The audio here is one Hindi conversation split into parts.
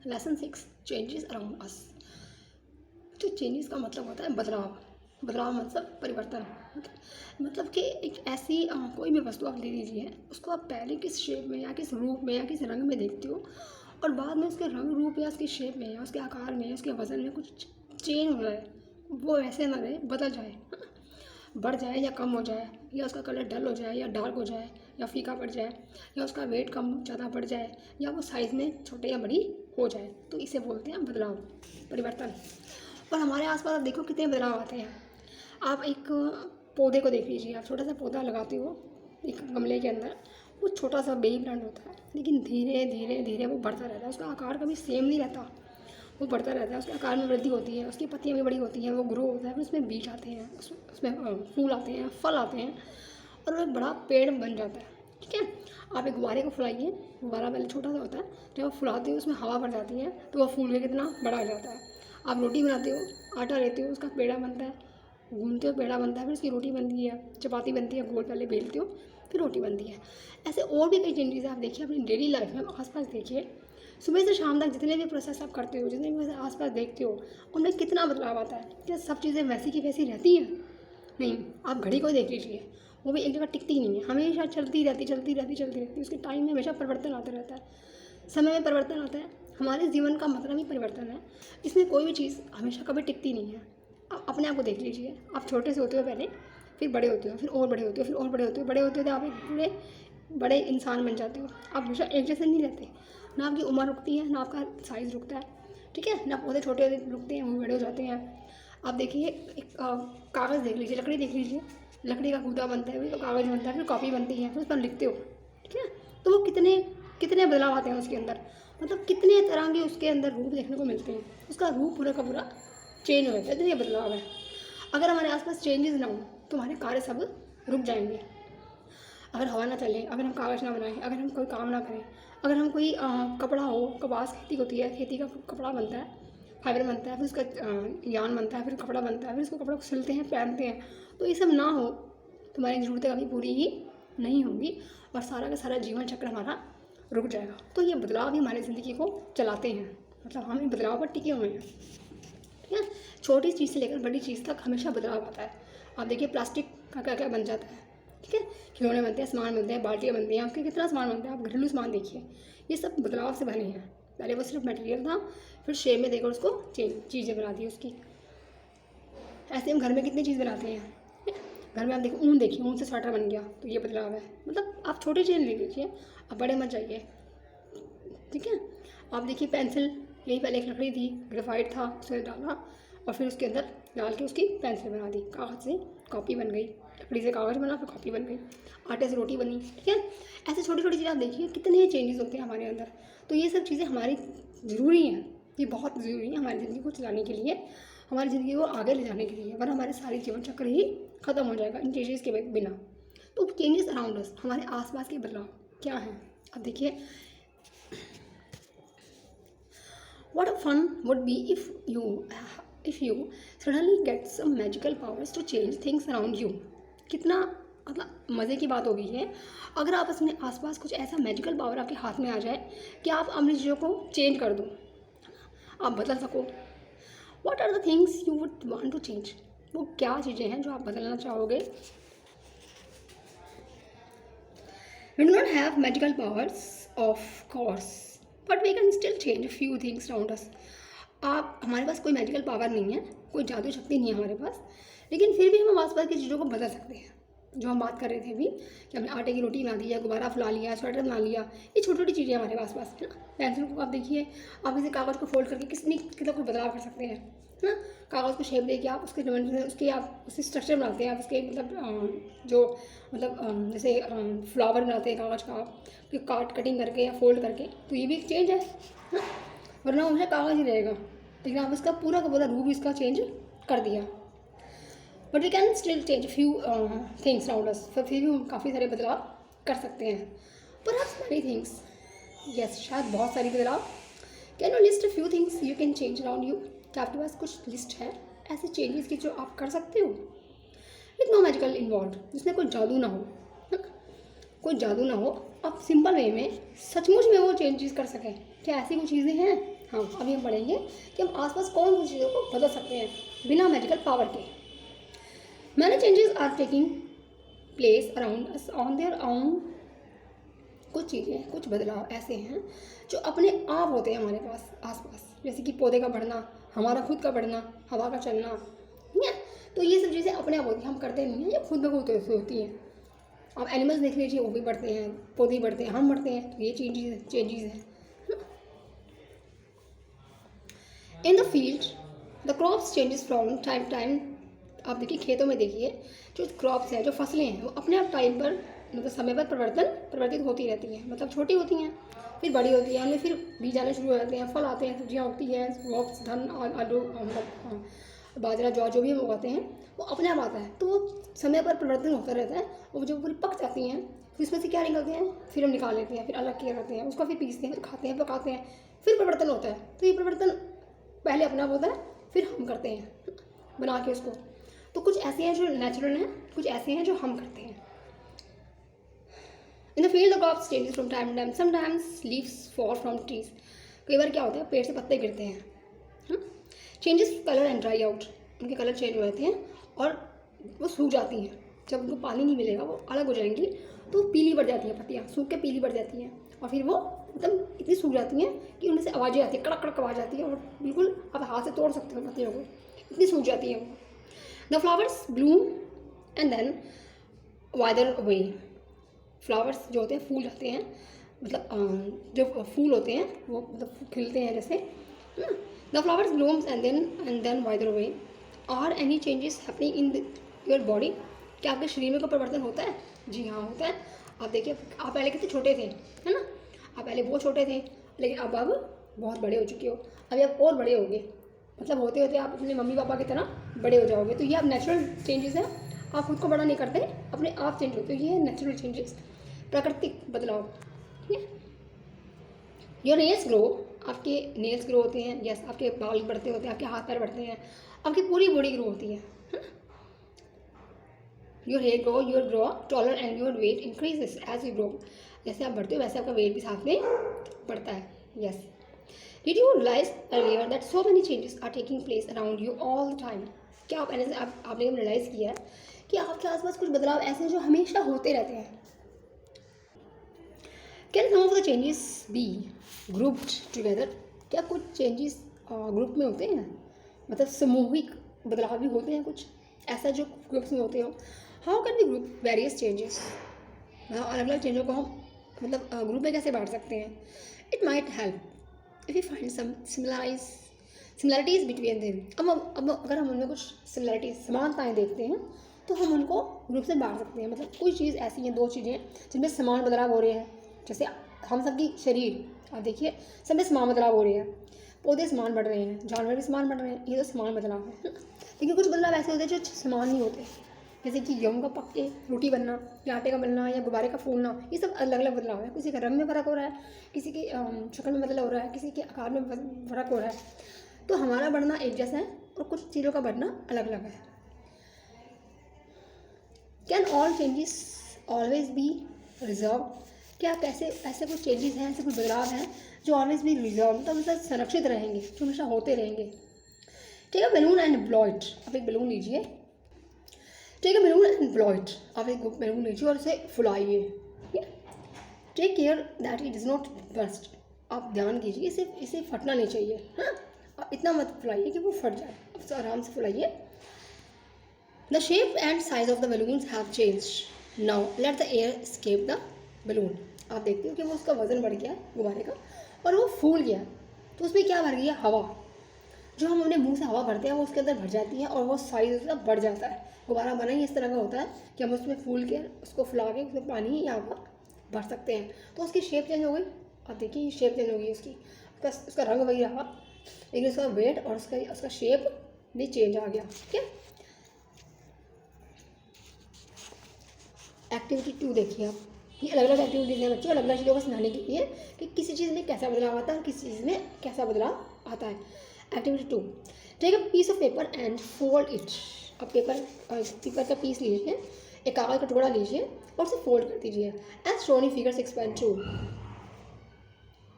Lesson 6, changes around us. तो चेंजेस का मतलब होता है बदलाव। बदलाव मतलब परिवर्तन। मतलब कि एक ऐसी कोई भी वस्तु आप ले लीजिए, उसको आप पहले किस शेप में या किस रूप में या किस रंग में देखते हो, और बाद में उसके रंग रूप या उसकी शेप में या उसके आकार में या उसके वजन में कुछ चेंज हो जाए, वो ऐसे ना रहे, बदल जाए, बढ़ जाए या कम हो जाए, या उसका कलर डल हो जाए या डार्क हो जाए या फीका पड़ जाए, या उसका वेट कम ज़्यादा बढ़ जाए, या वो साइज़ में छोटे या बड़ी हो जाए, तो इसे बोलते हैं बदलाव, परिवर्तन। और हमारे आसपास आप देखो कितने बदलाव आते हैं। आप एक पौधे को देख लीजिए, आप छोटा सा पौधा लगाते हो एक गमले के अंदर, वो छोटा सा बेबी प्लांट होता है, लेकिन धीरे धीरे धीरे वो बढ़ता रहता है, उसका आकार कभी सेम नहीं रहता, वो बढ़ता रहता है, उसके आकार में वृद्धि होती है, उसकी पत्तियाँ भी बड़ी होती हैं, वो ग्रो होता है, फिर उसमें बीज आते हैं, उसमें फूल आते हैं, फल आते हैं, और वो एक बड़ा पेड़ बन जाता है। ठीक है, आप एक गुब्बारे को फुलाइए, गुब्बारा पहले छोटा सा होता है, जब आप फुलाते हो उसमें हवा भर जाती है तो वह फूल के कितना बड़ा हो जाता है। आप रोटी बनाते हो, आटा लेते हो, उसका पेड़ा बनता है, गूंथते हो पेड़ा बनता है, फिर उसकी रोटी बनती है, चपाती बनती है, गोल पहले बेलते हो फिर रोटी बनती है। ऐसे और भी कई चेंजेस आप देखिए अपनी डेली लाइफ में, आसपास देखिए, सुबह से शाम तक जितने भी प्रोसेस आप करते हो, जितने भी आसपास देखते हो, उनमें कितना बदलाव आता है। क्या सब चीज़ें वैसी की वैसी रहती हैं? नहीं। आप घड़ी को देख लीजिए, वो भी एक जगह टिकती नहीं है, हमेशा चलती रहती चलती रहती चलती रहती, उसके टाइम में हमेशा परिवर्तन आता रहता है, समय में परिवर्तन आता है। हमारे जीवन का मतलब ही परिवर्तन है, इसमें कोई भी चीज़ हमेशा कभी टिकती नहीं है। आप अपने आप को देख लीजिए, आप छोटे से होते हो पहले, फिर बड़े होते हो, फिर और बड़े होते हो, फिर और बड़े होते हो, बड़े होते होते आप एक पूरे बड़े इंसान बन जाते हो। आप हमेशा एक जैसे नहीं रहते, ना आपकी उम्र रुकती है, ना आपका साइज़ रुकता है। ठीक है ना, पौधे छोटे रुकते हैं, वो बड़े हो जाते हैं। आप देखिए एक कागज़ देख लीजिए, लकड़ी देख लीजिए, लकड़ी का गूदा बनता है, फिर कागज़ बनता है, फिर कॉपी बनती है, फिर उस पर लिखते हो। ठीक है, तो वो कितने कितने बदलाव आते हैं उसके अंदर, मतलब कितने तरह के उसके अंदर रूप देखने को मिलते हैं, उसका रूप पूरा का पूरा चेंज हो जाता है, तो ये बदलाव है। अगर हमारे आसपास चेंजेस ना हो तो हमारे कार्य सब रुक जाएंगे। अगर हवा ना चले, अगर हम कागज़ ना बनाएं, अगर हम कोई काम ना करें, अगर हम कोई कपड़ा हो, कपास खेती होती है, खेती का कपड़ा बनता है, फाइबर बनता है, फिर उसका यान बनता है, फिर कपड़ा बनता है, फिर उसको कपड़ा को सिलते हैं, पहनते हैं, तो ये सब ना हो तो हमारी ज़रूरतें कभी पूरी ही नहीं होंगी, और सारा का सारा जीवन चक्र हमारा रुक जाएगा। तो ये बदलाव ही हमारी ज़िंदगी को चलाते हैं, मतलब हम इन बदलाव पर टिके हुए हैं। ठीक है, छोटी चीज़ से लेकर बड़ी चीज़ तक हमेशा बदलाव आता है। आप देखिए प्लास्टिक का क्या क्या बन जाता है। ठीक है, खिलौने बनते हैं, सामान बनते हैं, बाल्टियाँ बनती हैं, आपके कितना सामान बनता है, आप घरेलू सामान देखिए, ये सब बदलाव से बने हैं। पहले वो सिर्फ मटेरियल था, फिर शेप में देकर उसको चीज़ें बना दी उसकी। ऐसे हम घर में कितनी चीज़ बनाते हैं, घर में आप देखिए ऊन, देखिए ऊन से स्वेटर बन गया, तो ये बदलाव है। मतलब आप छोटी चीज़ ले लीजिए, आप बड़े मत जाइए। ठीक है, आप देखिए पेंसिल, यही पहले एक लकड़ी थी, ग्रेफाइट था, उसमें डाला और फिर उसके अंदर डाल के उसकी पेंसिल बना दी, कागज़ से कॉपी बन गई, लकड़ी से कागज़ बना फिर कॉपी बन गई, आटे से रोटी बनी। ठीक है, ऐसे छोटी छोटी चीज़ें आप देखिए कितने चेंजेस होते हैं हमारे अंदर। तो ये सब चीज़ें हमारी ज़रूरी हैं, ये बहुत ज़रूरी है हमारी ज़िंदगी को चलाने के लिए, हमारी ज़िंदगी को आगे ले जाने के लिए, वरना हमारे सारे जीवन चक्र ही ख़त्म हो जाएगा इन चेंजेस के बिना। तो चेंजेस अराउंड अस, हमारे आसपास के बदलाव क्या हैं, अब देखिए। What a fun would be if you suddenly get some magical powers to change things around you। कितना मतलब मज़े की बात हो गई है अगर आप अपने आसपास कुछ ऐसा मैजिकल पावर आपके हाथ में आ जाए कि आप अपनी चीज़ों को चेंज कर दो, आप बदल सको। What are the things you would want to change? वो क्या चीज़ें हैं जो आप बदलना चाहोगे? We do not have magical powers, of course, but we can still change a few things around us। आप, हमारे पास कोई मैजिकल पावर नहीं है, कोई जादू शक्ति नहीं है हमारे पास, लेकिन फिर भी हम आसपास की चीज़ों को बदल सकते हैं। जो हम बात कर रहे थे अभी कि हमने आटे की रोटी बना दी है, गुब्बारा फुला लिया, स्वेटर बना लिया, ये छोटी छोटी चीज़ें हमारे पास है ना। पेंसिल को आप देखिए, आप इसे कागज़ को फोल्ड करके कितनी कितना कुछ बदलाव कर सकते हैं, है ना। कागज़ को शेप देके आप उसके आप उसके स्ट्रक्चर बनाते हैं, आप उसके मतलब जो मतलब जैसे फ्लावर बनाते हैं कागज़ का, आप कटिंग करके या फोल्ड करके, तो ये भी एक चेंज है ना। वरना हमेशा कागज़ ही रहेगा, लेकिन आप इसका पूरा का पूरा रूप इसका चेंज कर दिया। But we can still change few things around us, फिर भी हम काफ़ी सारे बदलाव कर सकते हैं। परहैप्स मैनी थिंग्स, यस, शायद बहुत सारी बदलाव। Can you list few things you can change around you? क्या आपके पास कुछ लिस्ट है ऐसे चेंजेस की जो आप कर सकते हो विथ नो मैजिकल इन्वॉल्व, जिसमें कोई जादू ना हो? कोई जादू ना हो, आप सिंपल वे में सचमुच में वो चेंजेस कर सकें। क्या ऐसी कुछ चीज़ें हैं? हाँ, अभी हम पढ़ेंगे कि हम आसपास कौन सी चीज़ों को बदल सकते हैं बिना मेडिकल पावर के। Many changes are taking place around us on their own. कुछ चीज़ें, कुछ बदलाव ऐसे हैं जो अपने आप होते हैं हमारे पास आसपास, जैसे कि पौधे का बढ़ना, हमारा खुद का बढ़ना, हवा का चलना, ठीक है। तो ये सब चीज़ें अपने आप होती हैं, हम करते नहीं हैं, ये खुद ब खुद होती हैं। आप एनिमल्स देख लीजिए, वो भी बढ़ते हैं, पौधे बढ़ते हैं, हम बढ़ते हैं, तो ये चेंजेस हैं। In the field the crops changes from time time. आप देखिए खेतों में देखिए, जो क्रॉप्स हैं, जो फसलें हैं, वो अपने आप टाइम पर, मतलब समय पर परिवर्तित होती रहती हैं। मतलब छोटी होती हैं, फिर बड़ी होती हैं, उनमें फिर बीज आने शुरू हो जाते हैं, फल आते हैं, सब्जियाँ उगती हैं, क्रॉप्स, धान, आलू, मतलब बाजरा, जौ, जो भी हम उगाते हैं वो अपने आप आता है। तो वो समय पर परिवर्तन होता रहता है, और जब पूरी पक जाती हैं फिर इसमें से क्या निकलते हैं, फिर हम निकाल लेते हैं, फिर अलग किया करते हैं, उसको फिर पीसते हैं, फिर खाते हैं, पकाते हैं, फिर परिवर्तन होता है। तो ये परिवर्तन पहले अपना होता है, फिर हम करते हैं बना के उसको। तो कुछ ऐसे हैं जो नेचुरल हैं, कुछ ऐसे हैं जो हम करते हैं। In the field the crops changes from time to time, sometimes leaves fall from trees. कई बार क्या होता है, पेड़ से पत्ते गिरते हैं, changes colour and dry out. उनके कलर चेंज हो जाते हैं और वो सूख जाती हैं। जब उनको पानी नहीं मिलेगा, वो अलग हो जाएंगी, तो पीली पड़ जाती हैं पत्तियाँ, सूख के पीली पड़ जाती हैं, और फिर वो एकदम इतनी सूख जाती हैं कि उनमें से आवाज़ें आती हैं, कड़क कड़क आवाज़ आती है, और बिल्कुल आप हाथ से तोड़ सकते हो पत्तियों को, इतनी सूख जाती हैं वो। The flowers bloom and then wither away. Flowers जो होते हैं, फूल जाते हैं, मतलब जो फूल होते हैं वो मतलब खिलते हैं जैसे। The flowers blooms and then wither away. Are any changes happening in your body. क्या आपके शरीर में कोई परिवर्तन होता है? जी हाँ, होता है। आप देखिए, आप पहले कितने छोटे थे, है ना? आप पहले बहुत छोटे थे, लेकिन अब बहुत बड़े हो चुके हो। अभी आप और बड़े होगे, मतलब होते होते आप अपने मम्मी पापा की तरह बड़े हो जाओगे। तो ये आप नेचुरल चेंजेस हैं, आप खुद को बड़ा नहीं करते, अपने आप चेंज होते हो। ये है नेचुरल चेंजेस, प्राकृतिक बदलाव, ठीक है। Your nails grow. आपके नेल्स ग्रो होते हैं, यस, आपके बाल बढ़ते होते हैं, आपके हाथ पैर बढ़ते हैं, आपकी पूरी बॉडी ग्रो होती है। Your hair grow taller and your weight increases as you grow. जैसे आप बढ़ते हो वैसे आपका वेट भी साथ में बढ़ता है, yes. Did you realize earlier that so many changes are taking place around you all the time. क्या आपने रियलाइज़ किया है कि आपके आसपास कुछ बदलाव ऐसे हैं जो हमेशा होते रहते हैं। Can some of the changes be grouped together. क्या कुछ चेंजेस ग्रुप में होते हैं, मतलब सामूहिक बदलाव भी होते हैं कुछ ऐसा जो ग्रुप्स में होते हो। How can be group various changes. अलग अलग चेंजों को हम मतलब ग्रुप में कैसे बांट सकते हैं। It might help if you find some similarities between them. अब अगर हम उनमें कुछ सिमिलरिटीज, समानताएँ देखते हैं, तो हम उनको ग्रुप से बांट सकते हैं। मतलब कोई चीज़ ऐसी हैं, दो चीज़ें जिनमें समान बदलाव हो रहे हैं, जैसे हम सबकी शरीर, आप देखिए, सब में समान बदलाव हो रहे हैं। पौधे समान बढ़ रहे हैं, जानवर भी समान बढ़ रहे हैं, ये तो समान बदलाव है। लेकिन कुछ बदलाव ऐसे होते हैं जो समान नहीं होते, जैसे कि गेहूँ का पक के रोटी बनना, या आटे का बनना, या गुब्बारे का फूलना, ये सब अलग अलग बदलाव है। किसी के रंग में फ़र्क हो रहा है, किसी की शक्ल में बदलाव हो रहा है, किसी के आकार में फ़र्क हो रहा है। तो हमारा बढ़ना एक जैसा है और कुछ चीज़ों का बढ़ना अलग अलग है। Can all changes always be reserve. क्या कैसे ऐसे कुछ चेंजेस हैं, ऐसे कुछ बदलाव हैं जो ऑलवेज बी रिजर्व, मतलब हमेशा संरक्षित रहेंगे, जो हमेशा होते रहेंगे। Take a balloon and blow it. आप एक बलून लीजिए, take a balloon and blow it. आप एक बलून लीजिए और उसे फुलाइए। Take care that it is not burst. आप ध्यान कीजिए, इसे फटना नहीं चाहिए, हाँ। आप इतना मत फुलाइए कि वो फट जाए, आप आराम से फुलाइए। The shape and size of the balloons have changed, now let the air escape the balloon. आप देखते हो कि वो उसका वजन बढ़ गया गुब्बारे का और वो फूल गया, तो उसमें क्या भर गया, हवा। जो हम अपने मुंह से हवा भरते हैं वो उसके अंदर भर जाती है और वो साइज उसका बढ़ जाता है। गुब्बारा बना ही इस तरह का होता है कि हम उसमें फूल के उसको फुला के उसमें पानी या हवा भर सकते हैं। तो उसकी शेप चेंज हो गई, अब देखिए शेप चेंज हो गई उसकी, उसका रंग वही रहा, लेकिन उसका वेट और उसका शेप भी चेंज आ गया, ठीक है। एक्टिविटी 2 देखिए आप, ये अलग अलग एक्टिविटीज़ हैं बच्चों, अलग अलग चीज़ों को समझाने के लिए कि किसी चीज़ में कैसा बदलाव आता है और किसी चीज़ में कैसा बदलाव आता है। Activity 2, take a piece of paper and fold it. अब पेपर का पीस लीजिए, एक कागज़ का टुकड़ा लीजिए और उसे फोल्ड कर दीजिए as shown in figure 6.2।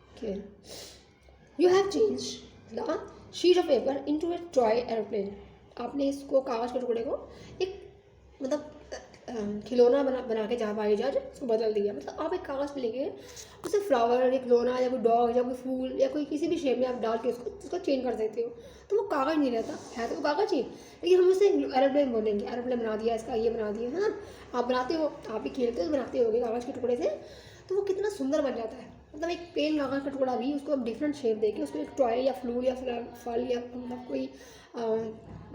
Okay, you have change the sheet of paper into a toy aeroplane. आपने इसको कागज़ के टुकड़े को एक मतलब खिलौना बना के जहाँ पाई जहाज उसको बदल दिया। मतलब आप एक कागज़ पे लेके उसे फ्लावर या खिलौना या कोई डॉग या कोई फूल या कोई किसी भी शेप में आप डाल के उसको चेंज कर देते हो, तो वो कागज़ नहीं रहता है, तो वो कागज़ ही। लेकिन हम उसे एरोप्लेन बोलेंगे, एरोप्लेन बना दिया, इसका ये बना दिया, है ना। आप बनाते हो, आप भी खेलते हो, बनाते होगे कागज़ के टुकड़े से, तो वो कितना सुंदर बन जाता है। मतलब एक प्लेन कागज़ का टुकड़ा भी उसको आप डिफरेंट शेप देके उसको एक टॉय या फ्लूर या फल या मतलब कोई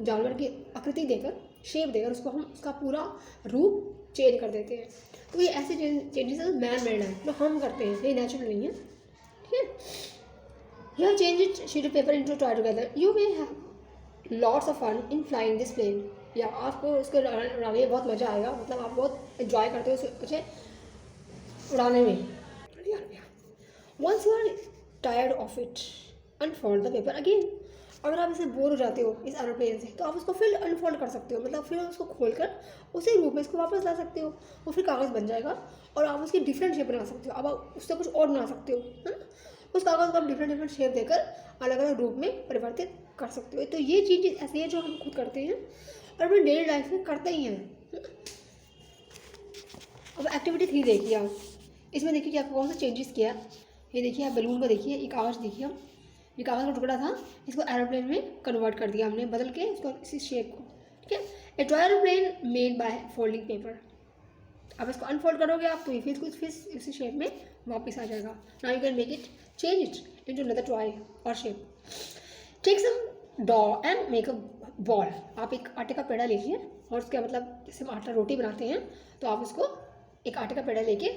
जानवर की आकृति देकर, शेप देकर उसको हम उसका पूरा रूप चेंज कर देते हैं। तो ये ऐसे चेंजेस मैन मेड है जो हम करते हैं, ये नेचुरल नहीं है। ठीक है, you change it sheet of paper into toy together, you may have lots of fun in flying this plane. या आपको उसको उड़ाने में बहुत मज़ा आएगा, मतलब आप बहुत इन्जॉय करते हो उसे उड़ाने में। Once you are tired of it unfold the paper again. अगर आप इसे बोर हो जाते हो इस एरोप्लेन से, तो आप उसको फिर अनफोल्ड कर सकते हो, मतलब फिर उसको खोलकर उसी रूप में इसको वापस ला सकते हो, वो फिर कागज़ बन जाएगा और आप उसकी डिफरेंट शेप बना सकते हो। अब आप उससे कुछ और बना सकते हो, है ना। उस कागज़ को आप डिफरेंट शेप देकर अलग अलग रूप में परिवर्तित कर सकते हो। तो ये चीज़ ऐसी है जो हम खुद करते हैं और अपनी डेली लाइफ में करते ही हैं। अब एक्टिविटी 3 देखिए आप, इसमें देखिए कि आपको कौन सा चेंजेस किया। ये देखिए आप बैलून को देखिए, ये कागज़ देखिए, हम ये कागज़ का टुकड़ा था, इसको एरोप्लेन में कन्वर्ट कर दिया हमने, बदल के इसको इसी शेप को। ठीक है, ए toy aeroplane made by folding paper. अब इसको अनफोल्ड करोगे आप तो ये फिर इसी शेप में वापस आ जाएगा। Now you can make it change it into another toy और शेप। टेक सम डॉ एंड मेक अ बॉल। आप एक आटे का पेड़ा लीजिए और उसका मतलब जैसे हम आटा रोटी बनाते हैं, तो आप उसको एक आटे का पेड़ा लेके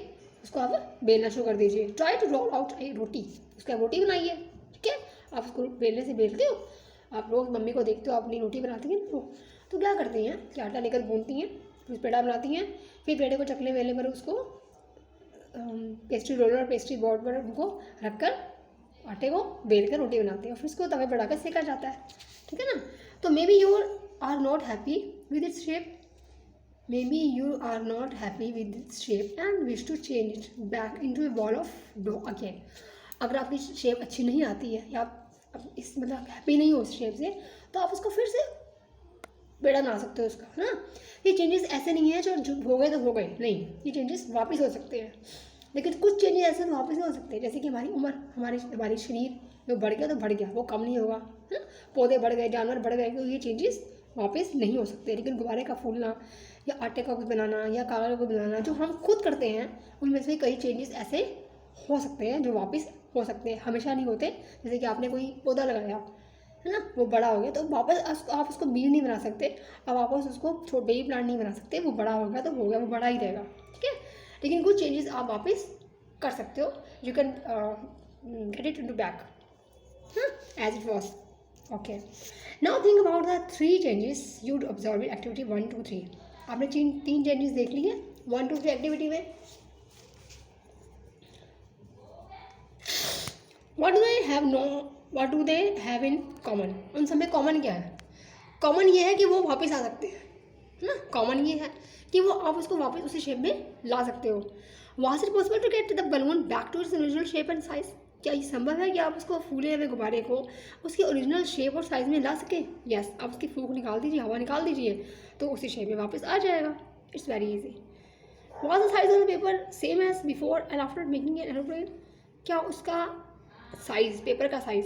उसको आप बेलना शुरू कर दीजिए। Try to role out a रोटी, उसका रोटी बनाइए। ठीक है, आप उसको बेलने से बेलते हो, आप रोज़ मम्मी को देखते हो अपनी रोटी बनाती हैं तो क्या करती हैं कि आटा लेकर गूंथती हैं, फिर पेड़ा बनाती हैं, फिर पेड़े को चकले वेले पर उसको पेस्ट्री रोलर और पेस्ट्री बोर्ड पर उनको रखकर आटे को बेल कर रोटी बनाते हैं और फिर उसको तवे पर डालकर सेका जाता है। ठीक है ना। तो maybe you are not happy with its shape, maybe you are not happy with its shape and wish to change it back into a ball of dough again. अगर आपकी शेप अच्छी नहीं आती है या आप इस मतलब हैप्पी नहीं हो उस शेप से, तो आप उसको फिर से बेड़ा बना सकते हो उसका, है ना। ये चेंजेस ऐसे नहीं है जो हो गए तो हो गए, नहीं, ये चेंजेस वापस हो सकते हैं। लेकिन कुछ चेंजेस ऐसे तो वापस नहीं हो सकते, जैसे कि हमारी उम्र, हमारी शरीर जो बढ़ गया तो बढ़ गया, वो कम नहीं होगा, है ना। पौधे बढ़ गए, जानवर बढ़ गए, तो ये चेंजेस वापस नहीं हो सकते। लेकिन गुब्बारे का फूलना या आटे का कुछ बनाना या कागज़ को बनाना जो हम खुद करते हैं, उनमें से कई चेंजेस ऐसे हो सकते हैं जो वापस हो सकते हैं, हमेशा नहीं होते। जैसे कि आपने कोई पौधा लगाया, है ना, वो बड़ा हो गया तो वापस आप उसको बीज नहीं बना सकते, अब वापस उसको छोटे ही प्लांट नहीं बना सकते, वो बड़ा हो गया तो हो गया, वो बड़ा ही रहेगा। ठीक है, लेकिन कुछ चेंजेस आप वापस कर सकते हो, you can get it into back as it was. Okay, now think about the 3 changes you'd observe in activity 1 2 3। आपने 3 चेंजेस देख लिए 1 2 3 एक्टिविटी में। What do they have in common? उन सब में कॉमन क्या है? कॉमन ये है कि वो वापस आ सकते हैं, है ना। कॉमन ये है कि वो आप उसको वापस उसी शेप में ला सकते हो। Was it possible to get the balloon back to its original shape and size? क्या ये संभव है कि आप उसको फूले हुए गुब्बारे को उसकी ओरिजिनल शेप और साइज़ में ला सकें? यस, आप उसकी फूक निकाल दीजिए, हवा निकाल दीजिए, तो उसी शेप में वापस आ जाएगा। It's very easy. Was the size of the paper same as before and after making an aeroplane? क्या उसका साइज़, पेपर का साइज़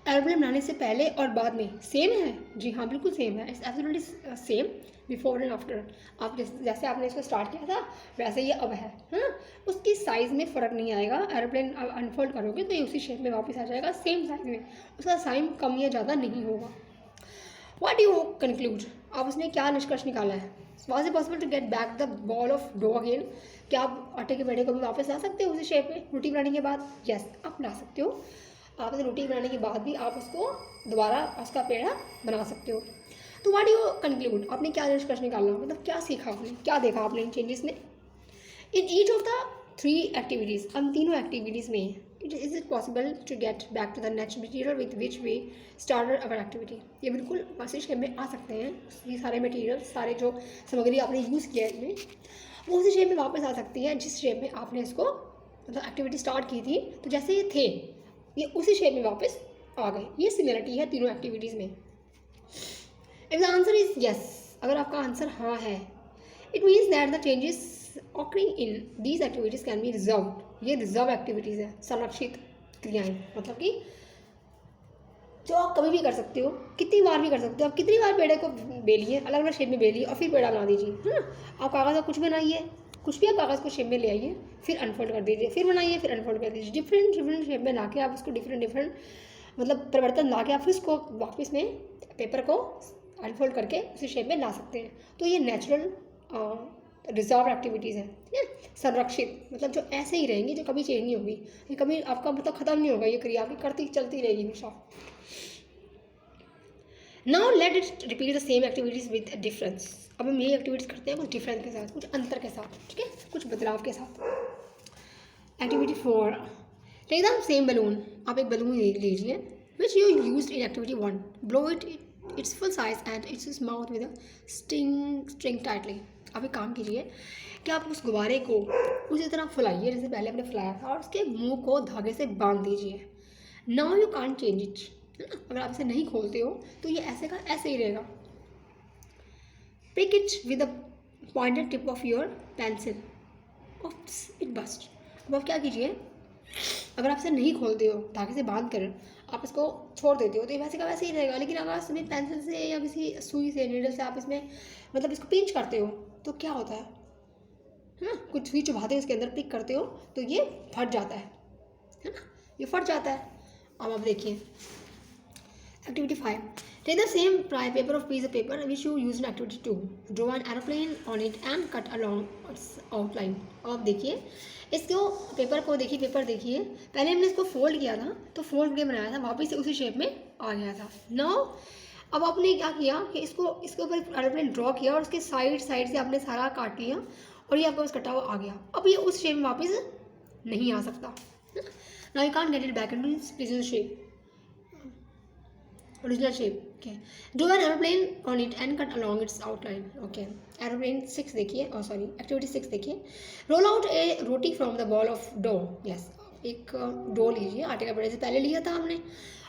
एरोप्लेन बनाने से पहले और बाद में सेम है? जी हाँ, बिल्कुल सेम है। It's absolutely same before and after. आप जैसे आपने इसको स्टार्ट किया था वैसे ये अब है ना। उसकी साइज़ में फ़र्क नहीं आएगा। एरोप्लेन आप अनफोल्ड करोगे तो ये उसी शेप में वापस आ जाएगा, सेम साइज़ में, उसका साइज कम या ज़्यादा नहीं होगा। व्हाट यू कंक्लूड, आप उसने क्या निष्कर्ष निकाला है? Was it possible to get back the ball of dough again? क्या आप आटे के पेड़े को भी वापस ला सकते हो उसी शेप में रोटी बनाने के बाद? यस, आप ला सकते हो। आपने रोटी बनाने के बाद भी आप उसको दोबारा उसका पेड़ा बना सकते हो। तो व्हाट यू कंक्लूड, आपने क्या निष्कर्ष निकाला, मतलब क्या सीखा आपने, क्या देखा आपने इन चेंजेस में? In each of the 3 activities, हम तीनों एक्टिविटीज़ में is it possible to get back to the natural material with which we started our activity. ये बिल्कुल उसी शेप में आ सकते हैं, ये सारे मटीरियल, सारे जो सामग्री आपने यूज़ किया है इनमें, वो उसी शेप में वापस आ सकती है जिस शेप में आपने इसको मतलब एक्टिविटी स्टार्ट की थी। तो जैसे ये थे, ये उसी शेप में वापस आ गए। ये सिमिलरिटी है तीनों एक्टिविटीज़ में। If the answer is yes, अगर आपका आंसर हाँ है, it means that the changes occurring in these activities can be reserved. ये रिजर्व एक्टिविटीज़ है, संरक्षित क्रियाएं, मतलब कि जो आप कभी भी कर सकते हो, कितनी बार भी कर सकते हो। आप कितनी बार पेड़े को बेलिए, अलग अलग शेप में बेलिए और फिर पेड़ा बना दीजिए, है ना। आप कागज़ का कुछ बनाइए, कुछ भी आप कागज़ को शेप में ले आइए, फिर अनफोल्ड कर दीजिए, फिर बनाइए, फिर अनफोल्ड कर दीजिए। डिफरेंट शेप में ला के आप उसको डिफरेंट मतलब परिवर्तन ला के आप फिर उसको वापस में पेपर को अनफोल्ड करके उसी शेप में ला सकते हैं। तो ये नेचुरल रिजर्व एक्टिविटीज़ हैं, ठीक है, संरक्षित, मतलब जो ऐसे ही रहेंगी, जो कभी चेंज नहीं होगी, ये कभी आपका मतलब ख़त्म नहीं होगा, ये क्रिया आपकी करती चलती रहेगी हमेशा। Now let it repeat the same activities with difference. अब हम ये एक्टिविटीज़ करते हैं कुछ डिफरेंस के साथ, कुछ अंतर के साथ, ठीक है, कुछ बदलाव के साथ। Activity 4, take the same balloon. आप एक बलून लीजिए which you used in activity 1, blow it its full size and its mouth with a string tightly. आप एक काम कीजिए कि आप उस गुब्बारे को उसी तरह फुलाइए जैसे पहले हमने फुलाया था, और उसके मुंह को धागे से बांध दीजिए। Now you can't change it, है ना। अगर आप इसे नहीं खोलते हो तो ये ऐसे का ऐसे ही रहेगा। Pick it with the pointed tip of your pencil, it burst. अब आप क्या कीजिए, अगर आप इसे नहीं खोलते हो धागे से बांध कर, आप इसको छोड़ देते हो तो ये वैसे का वैसे ही रहेगा। लेकिन अगर आप इसमें पेंसिल से या किसी सुई से, नीडल से आप इसमें मतलब इसको पिंच करते हो तो क्या होता है ना, कुछ सुई चुभाते हो इसके अंदर, पिक करते हो तो ये फट जाता है ना, ये फट जाता है। अब आप देखिए activity 5, take the same paper of piece of paper which you use in activity 2, draw an aeroplane on it and cut along its outline. अब देखिए इसको पेपर को देखिए, पेपर देखिए, पहले हमने इसको फोल्ड किया था तो फोल्ड करके बनाया था, वापस से उसी शेप में आ गया था। नाउ अब आपने क्या किया कि इसके ऊपर एरोप्लेन ड्रॉ किया और उसके साइड से आपने सारा काट लिया और ये आपका बस कटा हुआ आ गया। अब ये उस शेप में वापस नहीं आ सकता। Now you can't get it back into its previous shape, original shape. Okay, draw an aeroplane on it and cut along its outline. Okay, aeroplane 6 देखिए, और सॉरी एक्टिविटी 6 देखिए, roll out a roti from the ball of dough. Yes, एक डो लीजिए, आटे का पेड़ा से पहले लिया था हमने,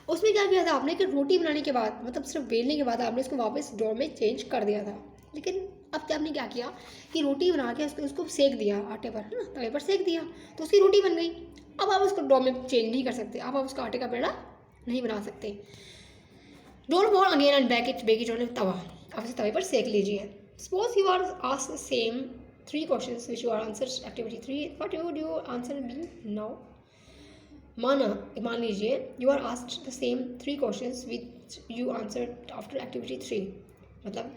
उसमें क्या किया था आपने कि रोटी बनाने के बाद, मतलब सिर्फ बेलने के बाद आपने इसको वापस डो में चेंज कर दिया था। लेकिन अब क्या आपने क्या किया कि रोटी बना के उसको सेक दिया आटे पर, है ना, तवे पर सेक दिया तो उसकी रोटी बन गई। अब आप उसको डो में चेंज नहीं कर सकते, अब आप उसका आटे का पेड़ा नहीं बना सकते। Don't bowl again and bake it on tawa, आप इसे तवे पर सेक लीजिए। Suppose you are asked the same 3 questions which you are answered activity 3, what would your answer be now? मान लीजिए you are asked the same 3 questions which you answered after activity 3, मतलब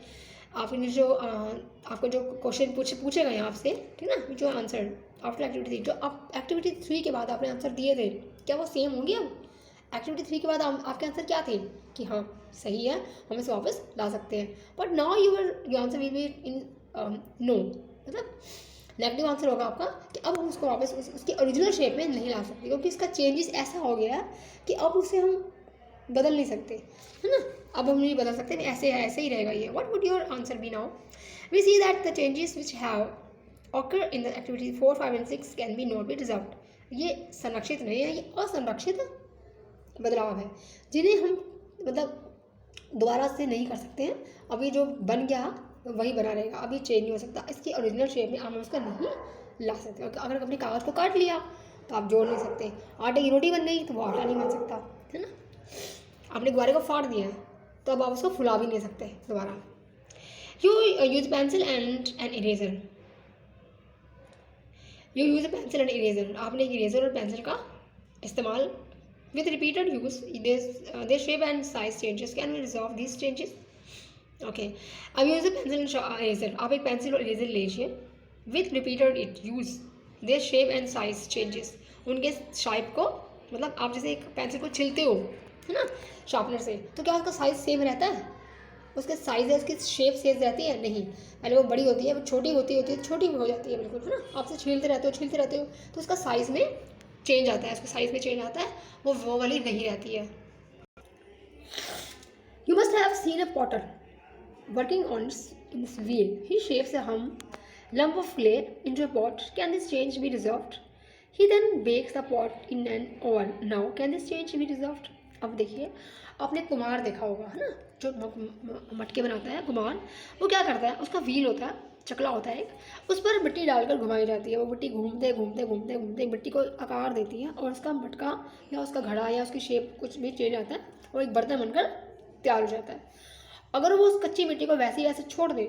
आपने जो आपको जो क्वेश्चन पूछे गए हैं आपसे, ठीक है ना, जो आंसर आफ्टर एक्टिविटी 3, जो आप एक्टिविटी 3 के बाद आपने आंसर दिए थे, क्या वो सेम होंगे? अब एक्टिविटी 3 के बाद आपके आंसर क्या थे कि हाँ सही है, हम इसे वापस ला सकते हैं। But now your answer will be in no, मतलब नेगेटिव आंसर होगा आपका कि अब हम उसको वापस उसकी ओरिजिनल शेप में नहीं ला सकते, क्योंकि इसका चेंजेस ऐसा हो गया है कि अब उसे हम बदल नहीं सकते, है ना। अब हम नहीं बदल सकते, ऐसे ही रहेगा ये। What would your answer be now? We see that the changes which have occur in the activity 4, 5 and 6 can be not be reserved. ये संरक्षित नहीं है, ये असंरक्षित बदलाव है जिन्हें हम मतलब दोबारा से नहीं कर सकते हैं। अब ये जो बन गया वही बना रहेगा, अब ये चेंज नहीं हो सकता, इसकी ओरिजिनल शेप में हम उसका नहीं ला सकते। अगर अपने कागज़ को काट लिया तो आप जोड़ नहीं सकते, आटे की रोटी बन गई तो वो आटा नहीं बन सकता, है ना। आपने गुब्बारे को फाड़ दिया है तो अब आप उसको फुला भी नहीं सकते दोबारा। You use pencil and an eraser, you use a pencil and eraser, आपने एक इरेजर और पेंसिल का इस्तेमाल with repeated use their shape and size changes can we resolve these changes? Okay, अब use a pencil and eraser, आप एक पेंसिल और इरेजर लीजिए, with repeated it use their shape and size changes, उनके शेप को, मतलब आप जैसे एक पेंसिल को छिलते हो, है ना, शार्पनर से, तो क्या उसका साइज सेम रहता है? उसके साइज है, उसकी शेप सेम रहती है? नहीं, पहले वो बड़ी होती है, वो छोटी होती है, छोटी भी हो जाती है बिल्कुल, है ना। आप से छीलते रहते हो तो उसका साइज़ में चेंज आता है, उसके साइज़ में चेंज आता है, वो वाली नहीं रहती है। You must have seen a Potter working on its wheel. He shapes a lump of clay into a pot. Can this change be resolved? He then bakes the pot in an oven. Now, can this change be resolved? अब देखिए, आपने कुम्हार देखा होगा, है ना, जो मटके बनाता है कुम्हार, वो क्या करता है, उसका व्हील होता है, चकला होता है एक, उस पर मिट्टी डालकर घुमाई जाती है। वो मिट्टी घूमते घूमते घूमते घूमते मिट्टी को आकार देती है और उसका मटका या उसका घड़ा या उसकी शेप कुछ भी चेंज आता है और एक बर्तन बनकर तैयार हो जाता है। अगर वो उस कच्ची मिट्टी को वैसे छोड़ दे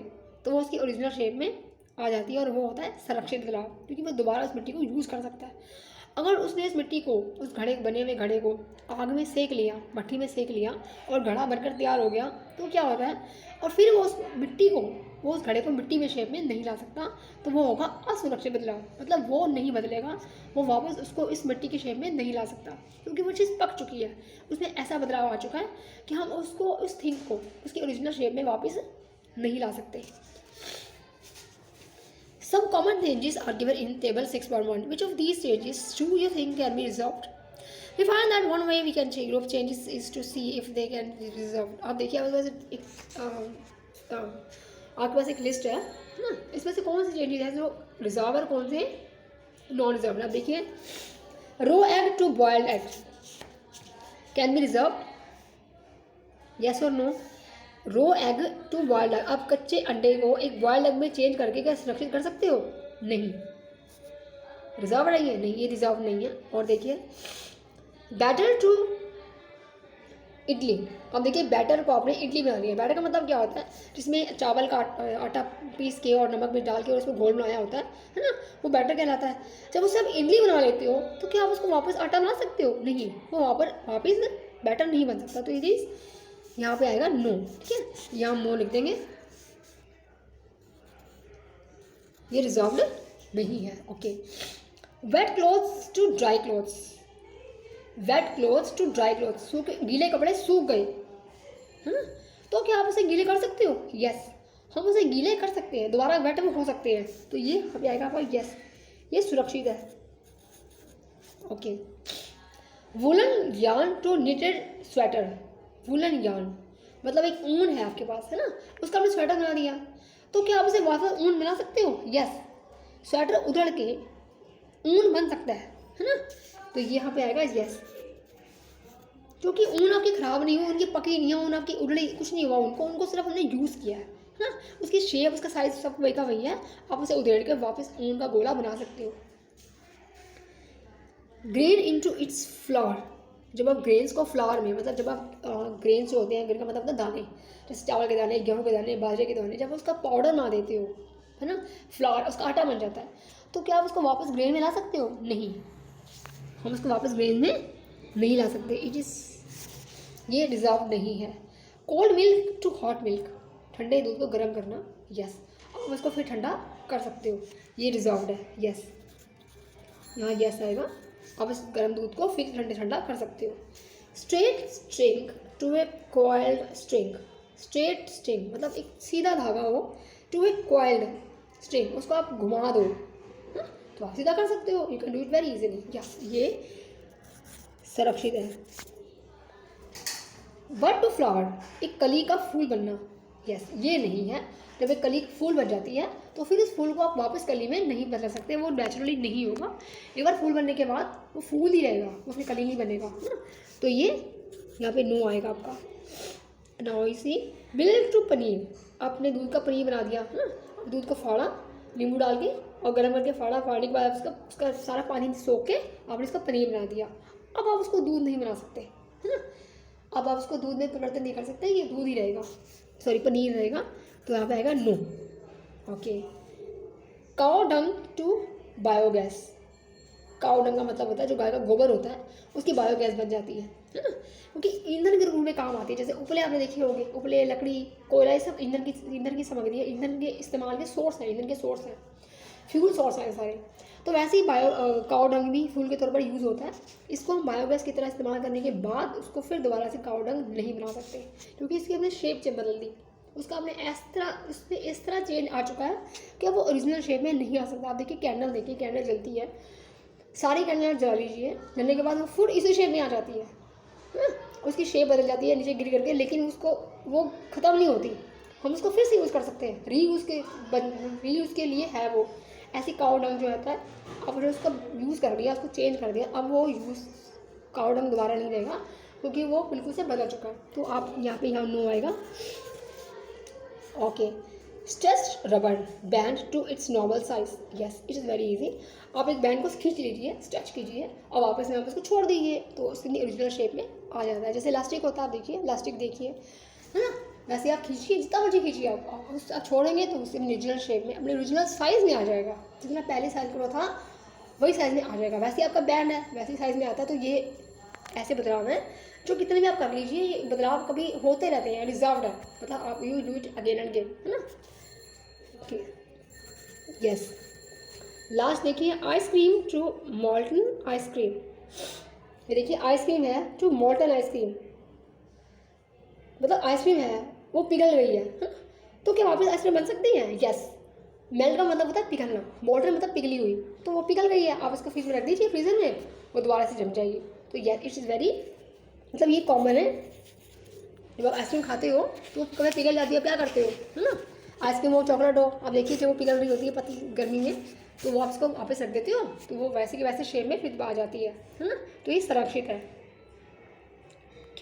तो वो उसकी ओरिजिनल शेप में आ जाती है और वो होता है संरक्षित गुलाब, क्योंकि वो दोबारा उस मिट्टी को यूज़ कर सकता है। अगर उसने इस मिट्टी को, उस घड़े बने हुए घड़े को आग में सेक लिया, भट्टी में सेक लिया और घड़ा बनकर तैयार हो गया, तो क्या होता है, और फिर वो उस मिट्टी को, वो उस घड़े को मिट्टी में शेप में नहीं ला सकता, तो वो होगा असुरक्षित बदलाव। मतलब वो नहीं बदलेगा, वो वापस उसको इस मिट्टी की शेप में नहीं ला सकता, क्योंकि वो चीज़ पक चुकी है, उसमें ऐसा बदलाव आ चुका है कि हम उसको, उस थिंग को उसकी ओरिजिनल शेप में वापस नहीं ला सकते। Some common changes are given in table 6.1. Which of these changes do you think can be resolved? We find that one way we can change group changes is to see if they can be resolved. आप देखिए, आपके पास एक लिस्ट है ना, इसमें से कौन से चेंजेस हैं जो रिजॉल्व और कौन से नॉन रिजॉल्व। आप देखिए, raw egg to boiled egg can be resolve, yes और no. Raw egg to boiled egg, आप कच्चे अंडे को एक बॉइल्ड एग में चेंज करके क्या सुरक्षित कर सकते हो? नहीं। रिजॉल्व है ये? नहीं, ये रिजॉल्व नहीं है। और देखिए, बैटर टू इडली, अब देखिए बैटर को आपने इडली बना लिया। बैटर का मतलब क्या होता है, जिसमें चावल का आटा पीस के और नमक में डाल के और उसको घोल बनाया होता है ना, वो बैटर कहलाता है। जब उससे आप इडली बना लेते हो तो क्या आप उसको वापस आटा बना सकते हो? नहीं, वो वापस बैटर नहीं बन सकता। तो ये चीज़ यहाँ पे आएगा नो, ठीक है, यहाँ हम नो लिख देंगे, ये रिजॉल्व्ड नहीं है। Okay, wet clothes to dry clothes, wet clothes to dry clothes, सूखे गीले कपड़े सूख गए, है ना, तो क्या आप उसे गीले कर सकते हो? यस, हम उसे गीले कर सकते हैं, दोबारा वेट में हो सकते हैं, तो ये अभी आएगा आपका यस, ये सुरक्षित है। Okay, woollen yarn to knitted sweater, woollen yarn मतलब एक ऊन है आपके पास, है ना, उसका आपने स्वेटर बना दिया, तो क्या आप उसे वापस ऊन बना सकते हो? यस, स्वेटर उधड़ के ऊन बन सकता है ना, तो ये यहाँ पे आएगा यस, क्योंकि ऊन आपकी ख़राब नहीं हुई, उनकी पकी नहीं है, ऊन आपकी उधड़ी कुछ नहीं हुआ, उनको सिर्फ हमने यूज़ किया है ना, उसकी शेप, उसका साइज सब वही का वही है, आप उसे उधेड़ के वापस ऊन का गोला बना सकते हो। ग्रेन इनटू इट्स फ्लावर, जब आप ग्रेन्स को फ्लावर में, मतलब जब आप ग्रेन्स जो होते हैं, ग्रेन का मतलब होता है दाने, जैसे चावल के दाने, गेहूँ के दाने, बाजरे के दाने, जब उसका पाउडर बना देते हो, है ना, फ्लावर, उसका आटा बन जाता है, तो क्या आप उसको वापस ग्रेन में ला सकते हो? नहीं, हम उसको वापस ग्रेन में नहीं ला सकते। इट इज़, ये डिज़र्व नहीं है। Cold milk to hot milk, ठंडे दूध को गर्म करना, यस, आप उसको फिर ठंडा कर सकते हो, ये डिज़र्व्ड है, यस, यहाँ यस आएगा, आप इस गर्म दूध को फिर ठंडा कर सकते हो। Straight string to a coiled string, straight string मतलब एक सीधा धागा हो, टू ए कॉइल्ड स्ट्रिंग, उसको आप घुमा दो, तो आप सीधा कर सकते हो, you can do it very easily, yes, ये सुरक्षित है। बट टू फ्लावर, एक कली का फूल बनना, यस, ये नहीं है। जब एक कली फूल बन जाती है तो फिर उस फूल को आप वापस कली में नहीं बदल सकते, वो नेचुरली नहीं होगा। एक बार फूल बनने के बाद वो फूल ही रहेगा, वो अपनी कली नहीं बनेगा, है ना, तो ये यहाँ पे नो आएगा आपका। नाउ इसी मिल्क टू पनीर, आपने दूध का पनीर बना दिया, है ना, दूध को फाड़ा नींबू डाल के और गर्म करके फाड़ने के बाद उसका सारा पानी सोख के आपने इसका पनीर बना दिया। अब आप उसको दूध नहीं बना सकते, है ना, अब आप उसको दूध में परिवर्तन नहीं कर सकते, ये दूध ही रहेगा, सॉरी पनीर रहेगा, तो यहाँ पे आएगा no. Okay, cow dung to biogas, cow dung का मतलब होता है जो गाय का गोबर होता है उसकी बायोगैस बन जाती है ना, क्योंकि ईंधन के रूप में काम आती है। जैसे उपले आपने देखे होंगे, उपले, लकड़ी, कोयला, ये सब ईंधन की सामग्री है, ईंधन के इस्तेमाल के सोर्स हैं, ईंधन के सोर्स हैं, फ्यूल सोर्स हैं सारे। तो वैसे ही काउ डंग भी फ्यूल के तौर पर यूज़ होता है। इसको हम बायोगैस की तरह इस्तेमाल करने के बाद उसको फिर दोबारा से काउ डंग नहीं बना सकते, क्योंकि इसकी हमने शेप बदल दी, उसका आपने इस तरह चेंज आ चुका है कि अब वो ओरिजिनल शेप में नहीं आ सकता। आप देखिए कैंडल, देखिए कैंडल जलती है सारी कैंडल जला लीजिए, जलने के बाद वो फुल इसी शेप में आ जाती है ना, उसकी शेप बदल जाती है नीचे गिर करके, लेकिन उसको वो ख़त्म नहीं होती, हम उसको फिर से यूज़ कर सकते हैं। रीयूज़ के लिए है वो। ऐसी काऊ डंग जो होता है, आपने उसको यूज़ कर दिया, उसको चेंज कर दिया, अब वो यूज़ काऊ डंग दोबारा नहीं रहेगा क्योंकि वो बिल्कुल से बदल चुका है। तो आप यहाँ पे यहाँ नो आएगा। Okay, stretch rubber band to its normal size. Yes, it is very easy. आप एक बैंड को खींच लीजिए, स्ट्रेच कीजिए और वापस में आप उसको छोड़ दीजिए तो उसकी ओरिजिनल शेप में आ जाता है। जैसे इलास्टिक होता है, आप देखिए इलास्टिक देखिए, है ना, वैसे आप खींचिए, जितना मर्जी खींचिए आप छोड़ेंगे तो उससे ओरिजिनल शेप में, अपने ओरिजिनल साइज़ में आ जाएगा। जितना पहले साइज़ का था वही साइज़ में आ जाएगा। वैसे आपका बैंड है वैसे साइज़ में आता है। तो ये ऐसे बदलाव हैं जो कितने भी आप कर लीजिए, ये बदलाव कभी होते रहते हैं, रिजर्व्ड है, मतलब आप you do it again and again, है ना। ओके, यस, लास्ट देखिए, आइसक्रीम टू मॉल्टन आइसक्रीम। ये देखिए आइसक्रीम है टू मॉल्टन आइसक्रीम, मतलब आइसक्रीम है वो पिघल गई है ना? तो क्या वापस आइसक्रीम बन सकती है? यस। मेल्ट का मतलब होता है पिघलना, मॉल्टन मतलब पिघली हुई, तो वो पिघल गई है, आप उसको फ्रिज में रख दीजिए, फ्रीजर में, वो दोबारा से जम जाएगी। तो यस, इट्स इज़ वेरी, मतलब ये कॉमन है। जब आप आइसक्रीम खाते हो तो कभी पिघल जाती है, क्या करते हो, है ना, आइसक्रीम हो चॉकलेट हो, आप देखिए जब वो पिघल रही होती है पतली गर्मी में, तो वो आप इसको वापस रख देते हो तो वो वैसे की वैसे शेप में फिर आ जाती है ना। तो ये सुरक्षित है।